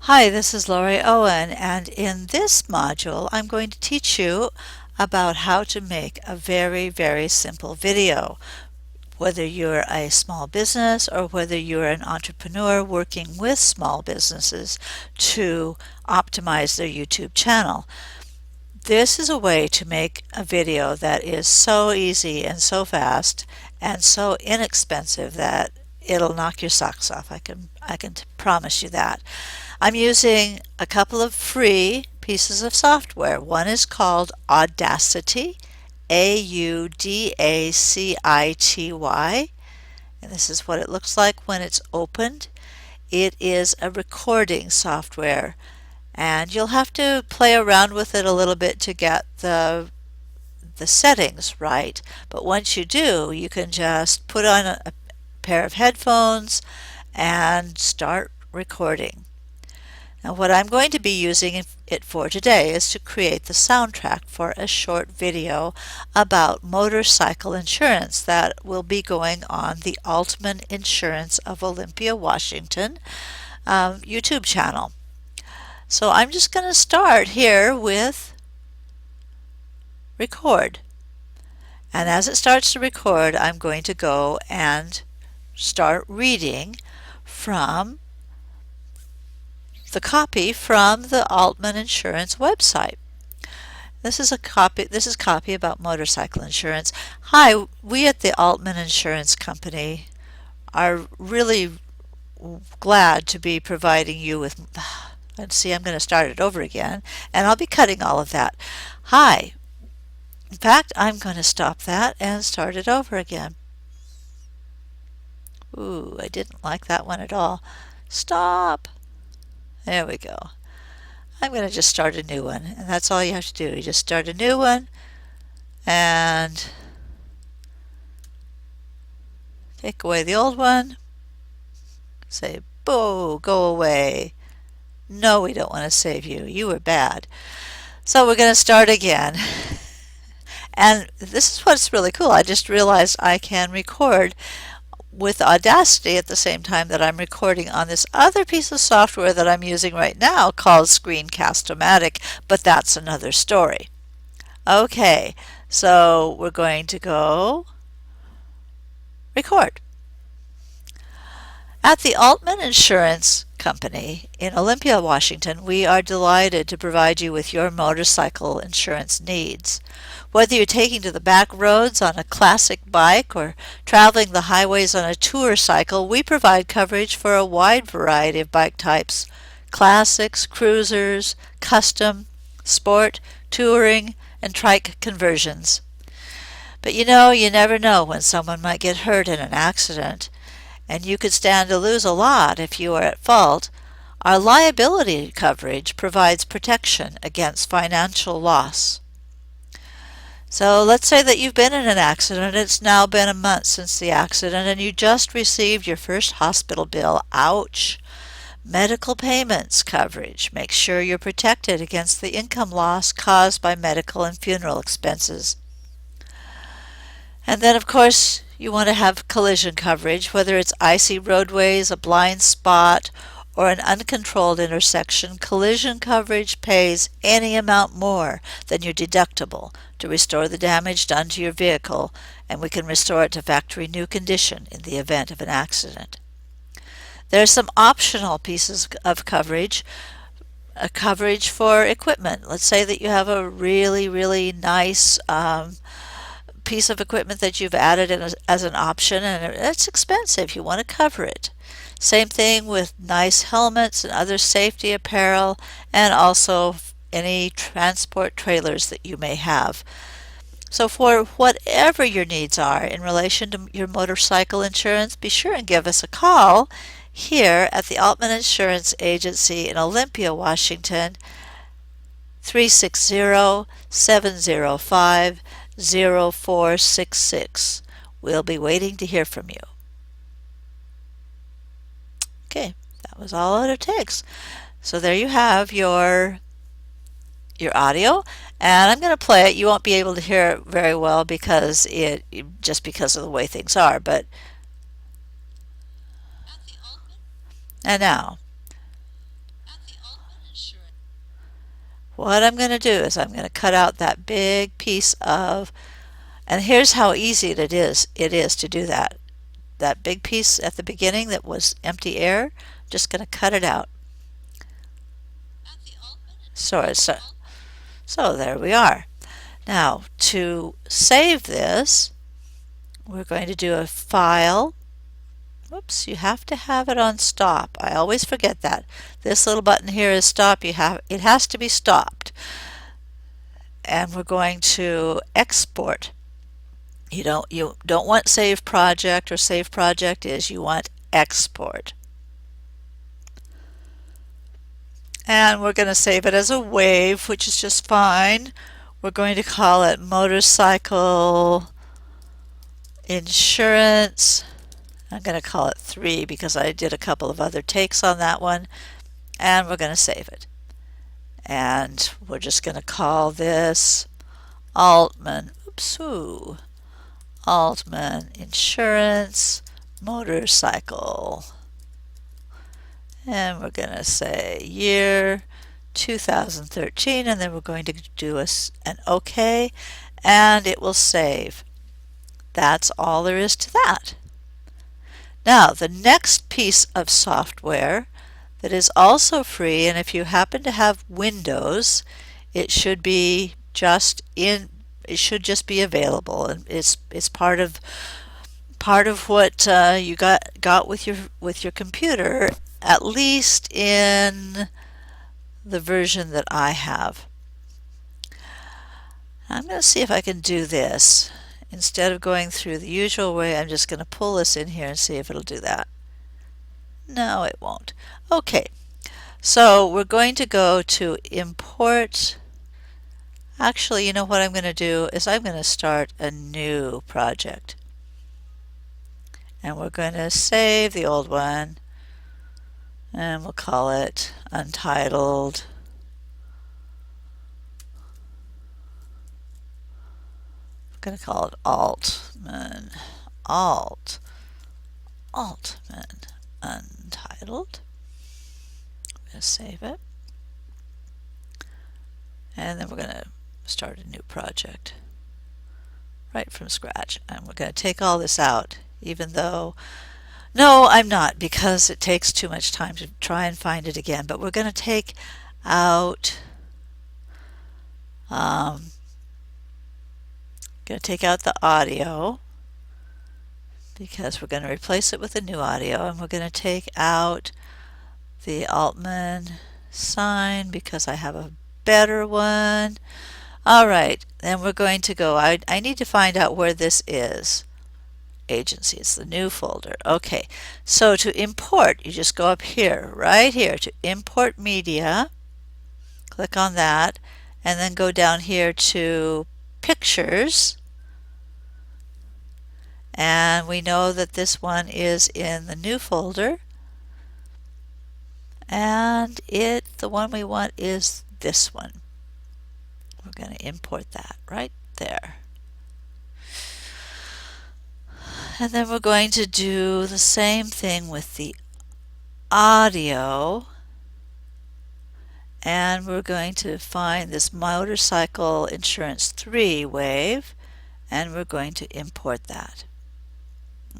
Hi, this is Laurie Owen, and in this module, I'm going to teach you about how to make a very simple video. Whether you're a small business or whether you're an entrepreneur working with small businesses to optimize their YouTube channel. This is a way to make a video that is so easy and so fast and so inexpensive that it'll knock your socks off. I can promise you that. I'm using a couple of free pieces of software. One is called Audacity, Audacity, and this is what it looks like when it's opened. It is a recording software, and you'll have to play around with it a little bit to get the settings right. But once you do, you can just put on a pair of headphones and start recording. Now, what I'm going to be using it for today is to create the soundtrack for a short video about motorcycle insurance that will be going on the Altman Insurance of Olympia, Washington YouTube channel. So I'm just going to start here with record. And as it starts to record, I'm going to go and start reading from the copy from the Altman Insurance website. This is copy about motorcycle insurance. Hi, we at the Altman Insurance Company are really glad to be providing you with, let's see, I'm going to start it over again, and I'll be cutting all of that. Hi. In fact, I'm going to stop that and start it over again. Ooh, I didn't like that one at all. Stop. There we go. I'm going to just start a new one, and that's all you have to do. You just start a new one and take away the old one. Say, boo, go away. No, we don't want to save you. You were bad. So we're going to start again. And this is what's really cool. I just realized I can record with Audacity at the same time that I'm recording on this other piece of software that I'm using right now called Screencast-O-Matic, but that's another story. Okay, so we're going to go record. At the Altman Insurance Company in Olympia, Washington, we are delighted to provide you with your motorcycle insurance needs. Whether you're taking to the back roads on a classic bike or traveling the highways on a tour cycle, we provide coverage for a wide variety of bike types: classics, cruisers, custom, sport, touring, and trike conversions. But you never know when someone might get hurt in an accident, and you could stand to lose a lot if you are at fault. Our liability coverage provides protection against financial loss. So let's say that you've been in an accident. It's now been a month since the accident, and you just received your first hospital bill. Ouch! Medical payments coverage makes sure you're protected against the income loss caused by medical and funeral expenses. And then, of course, you want to have collision coverage, whether it's icy roadways, a blind spot, or an uncontrolled intersection. Collision coverage pays any amount more than your deductible to restore the damage done to your vehicle, and we can restore it to factory new condition in the event of an accident. There are some optional pieces of coverage. A coverage for equipment. Let's say that you have a really nice piece of equipment that you've added in as an option, and it's expensive. You want to cover it. Same thing with nice helmets and other safety apparel, and also any transport trailers that you may have. So for whatever your needs are in relation to your motorcycle insurance, be sure and give us a call here at the Altman Insurance Agency in Olympia, Washington, 360-705-0466. We'll be waiting to hear from you. Okay, that was all it takes. So there you have your audio, and I'm going to play it. You won't be able to hear it very well because because of the way things are, but and now what I'm going to do is I'm going to cut out that big piece of, and here's how easy it is to do that. That big piece at the beginning that was empty air, just going to cut it out. So there we are. Now to save this, we're going to do a file. Whoops, you have to have it on stop. I always forget that. This little button here is stop. It has to be stopped. And we're going to export. You don't want save project or save project is, you want export. And we're going to save it as a wave, which is just fine. We're going to call it motorcycle insurance. I'm going to call it 3 because I did a couple of other takes on that one. And we're going to save it. And we're just going to call this Altman Insurance Motorcycle. And we're going to say year 2013, and then we're going to do an OK, and it will save. That's all there is to that. Now, the next piece of software that is also free, and if you happen to have Windows, it should just be available, and it's part of what you got with your computer, at least in the version that I have. I'm going to see if I can do this. Instead of going through the usual way, I'm just going to pull this in here and see if it'll do that. No, it won't. Okay, so we're going to go to import. Actually, you know what I'm going to do is I'm going to start a new project. And we're going to save the old one, and we'll call it Untitled going to call it Altman Untitled. I'm going to save it. And then we're going to start a new project right from scratch. And we're going to take all this out, even though, no, I'm not, because it takes too much time to try and find it again. But we're going to take out the audio, because we're going to replace it with a new audio, and we're going to take out the Altman sign because I have a better one. All right, then we're going to go, I need to find out where this is. Agency, it's the new folder. Okay, so to import, you just go up here, right here, to import media. Click on that, and then go down here to pictures. And we know that this one is in the new folder. And the one we want is this one. We're going to import that right there. And then we're going to do the same thing with the audio. And we're going to find this motorcycle insurance 3 wave, and we're going to import that.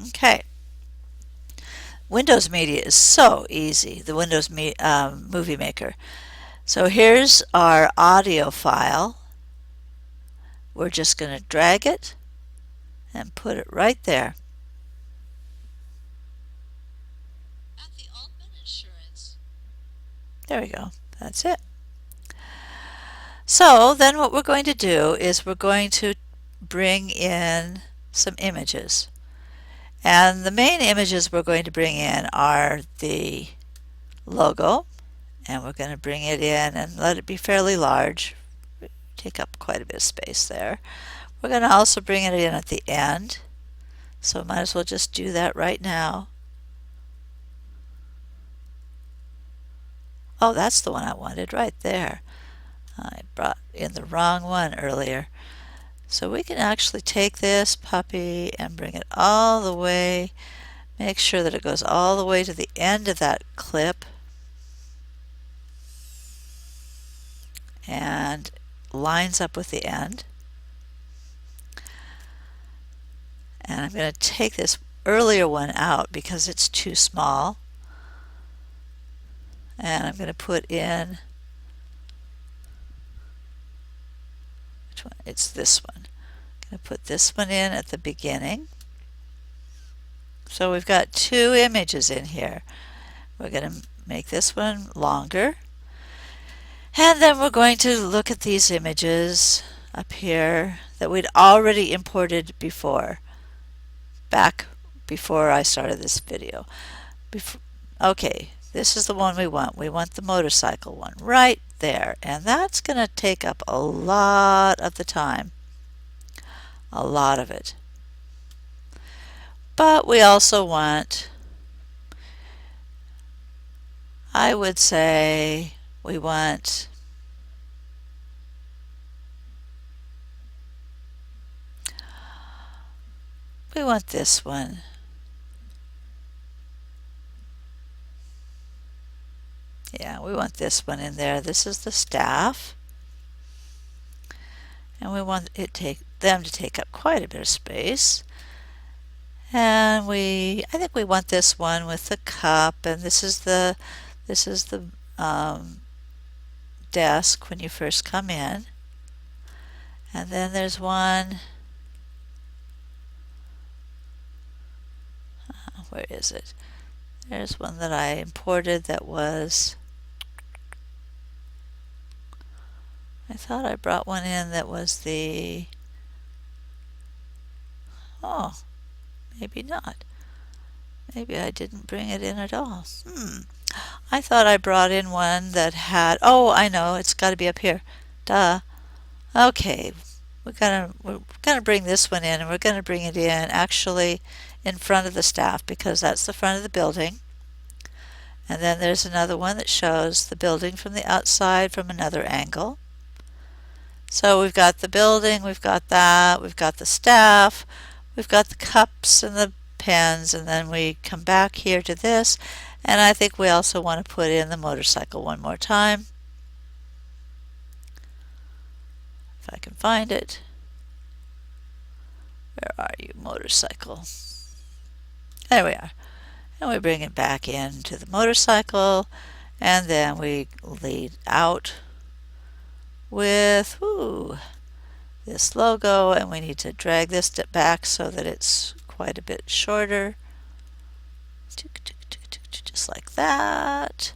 Okay. Windows Media is so easy, the Windows Movie Maker. So here's our audio file. We're just going to drag it and put it right there. There we go. That's it. So then what we're going to do is we're going to bring in some images. And the main images we're going to bring in are the logo, and we're going to bring it in and let it be fairly large. Take up quite a bit of space there. We're going to also bring it in at the end, so might as well just do that right now. Oh, that's the one I wanted right there. I brought in the wrong one earlier. So we can actually take this puppy and bring it all the way, make sure that it goes all the way to the end of that clip. and lines up with the end. And I'm going to take this earlier one out because it's too small. And I'm going to put in, which one? It's this one. I'm going to put this one in at the beginning. So we've got two images in here. We're going to make this one longer. And then we're going to look at these images up here that we'd already imported before, back before I started this video. Okay, this is the one we want. We want the motorcycle one right there. And that's going to take up a lot of the time. A lot of it. But we also want, I would say, we want this one. Yeah, we want this one in there. This is the staff. And we want them to take up quite a bit of space. And I think we want this one with the cup, and this is the desk when you first come in. And then there's one, where is it? There's one that I imported that was, I thought I brought one in that was oh, maybe not. Maybe I didn't bring it in at all. I thought I brought in one that had, oh, I know, it's got to be up here. Duh. Okay, we're gonna bring this one in, and we're gonna bring it in actually in front of the staff because that's the front of the building. And then there's another one that shows the building from the outside from another angle. So we've got the building, we've got that, we've got the staff, we've got the cups and the pens, and then we come back here to this, and I think we also want to put in the motorcycle one more time. If I can find it. Where are you, motorcycle? There we are. And we bring it back into the motorcycle, and then we lead out with this logo, and we need to drag this back so that it's quite a bit shorter. Just like that.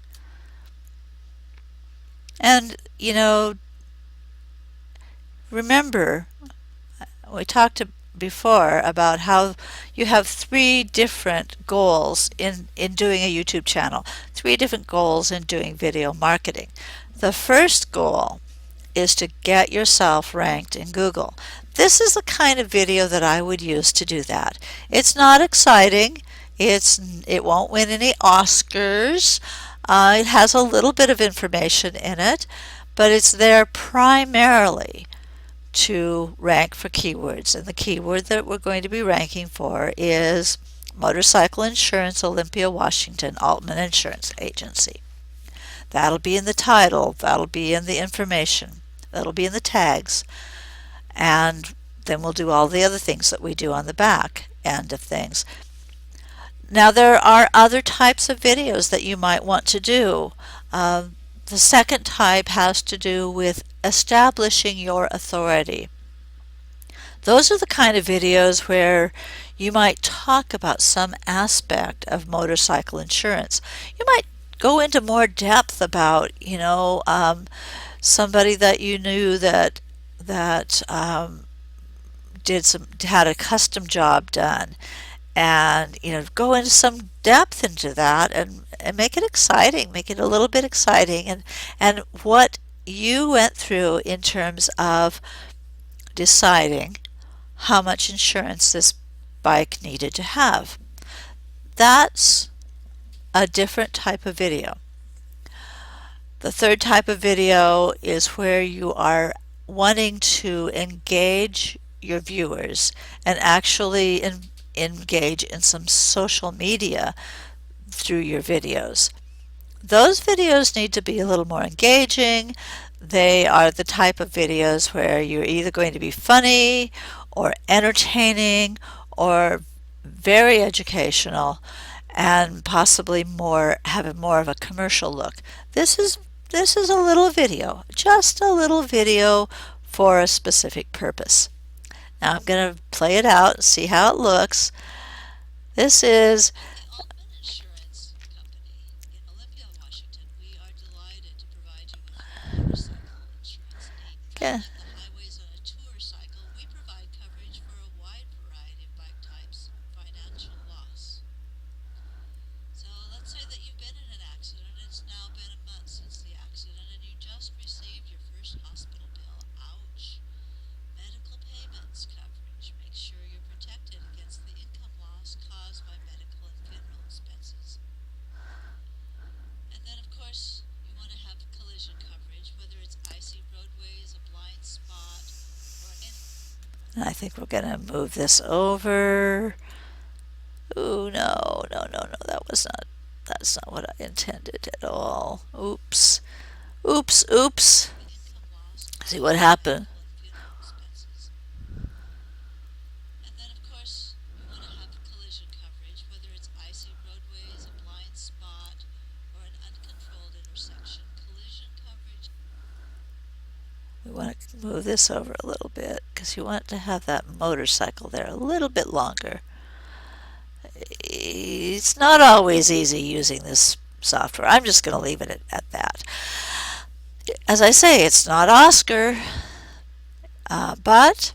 And, you know, remember, we talked before about how you have 3 different goals in doing a YouTube channel, 3 different goals in doing video marketing. The first goal is to get yourself ranked in Google. This is the kind of video that I would use to do that. It's not exciting. It won't win any Oscars. It has a little bit of information in it, but it's there primarily to rank for keywords. And the keyword that we're going to be ranking for is Motorcycle Insurance, Olympia, Washington, Altman Insurance Agency. That'll be in the title, that'll be in the information, that'll be in the tags, and then we'll do all the other things that we do on the back end of things. Now there are other types of videos that you might want to do. The second type has to do with establishing your authority. Those are the kind of videos where you might talk about some aspect of motorcycle insurance. You might go into more depth about, somebody that you knew that had a custom job done, and go into some depth into that and make it exciting, make it a little bit exciting, and what you went through in terms of deciding how much insurance this bike needed to have. That's a different type of video. The third type of video is where you are wanting to engage your viewers and actually engage in some social media through your videos. Those videos need to be a little more engaging. They are the type of videos where you're either going to be funny or entertaining or very educational and possibly more have more of a commercial look. This is this is a little video, just a little video for a specific purpose. Now I'm going to play it out and see how it looks. This is yeah. I think we're going to move this over. Ooh, no, no, no, no, that's not what I intended at all. Oops. Oops, oops. See what happened? We want to move this over a little bit because you want to have that motorcycle there a little bit longer. It's not always easy using this software. I'm just going to leave it at that. As I say, it's not Oscar, but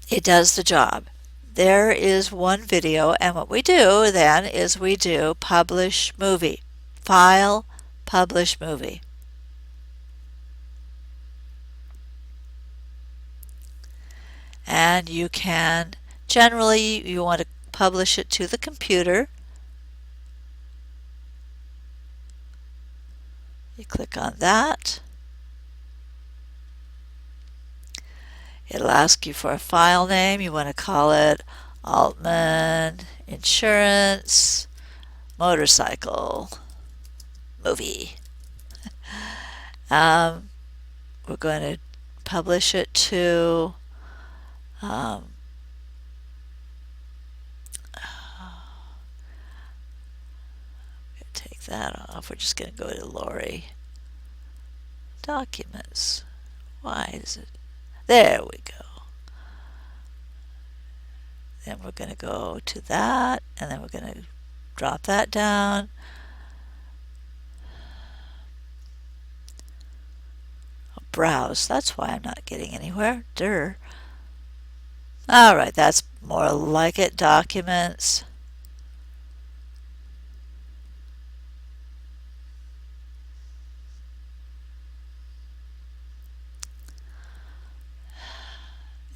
it does the job. There is one video, and what we do then is we do publish movie. File, publish movie. And you can, generally, you want to publish it to the computer. You click on that. It'll ask you for a file name. You want to call it Altman Insurance Motorcycle Movie. We're going to publish it to take that off. We're just going to go to Laurie. Documents. Why is it? There we go. Then we're going to go to that, and then we're going to drop that down. Browse. That's why I'm not getting anywhere. Durr. All right, that's more like it. Documents.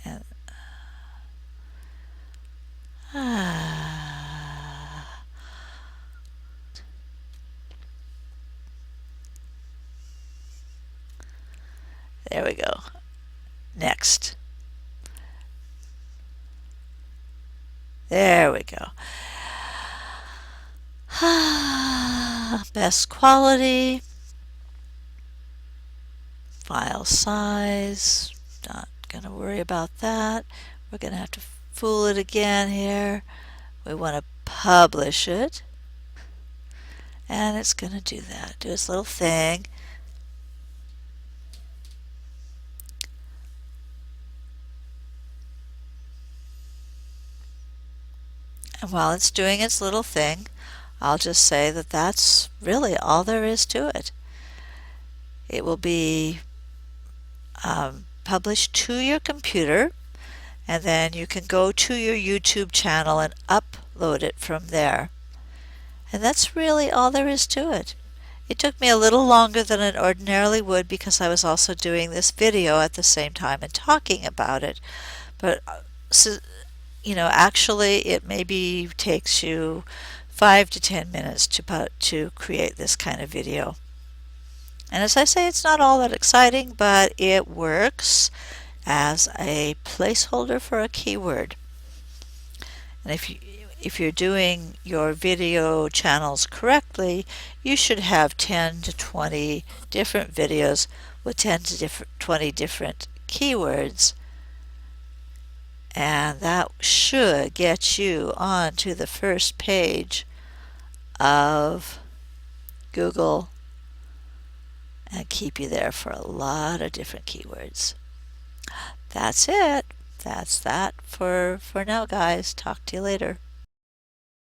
And, there we go. Next. There we go. Best quality. File size. Not going to worry about that. We're going to have to fool it again here. We want to publish it. And it's going to do that. Do its little thing. And while it's doing its little thing, I'll just say that that's really all there is to it. It will be published to your computer, and then you can go to your YouTube channel and upload it from there. And that's really all there is to it. It took me a little longer than it ordinarily would because I was also doing this video at the same time and talking about it. But so, actually it maybe takes you 5 to 10 minutes to create this kind of video. And as I say, it's not all that exciting, but it works as a placeholder for a keyword. And if you're doing your video channels correctly, you should have 10 to 20 different videos with 10 to 20 different keywords, and that should get you onto the first page of Google and keep you there for a lot of different keywords. That's it. That's that for now, guys. Talk to you later.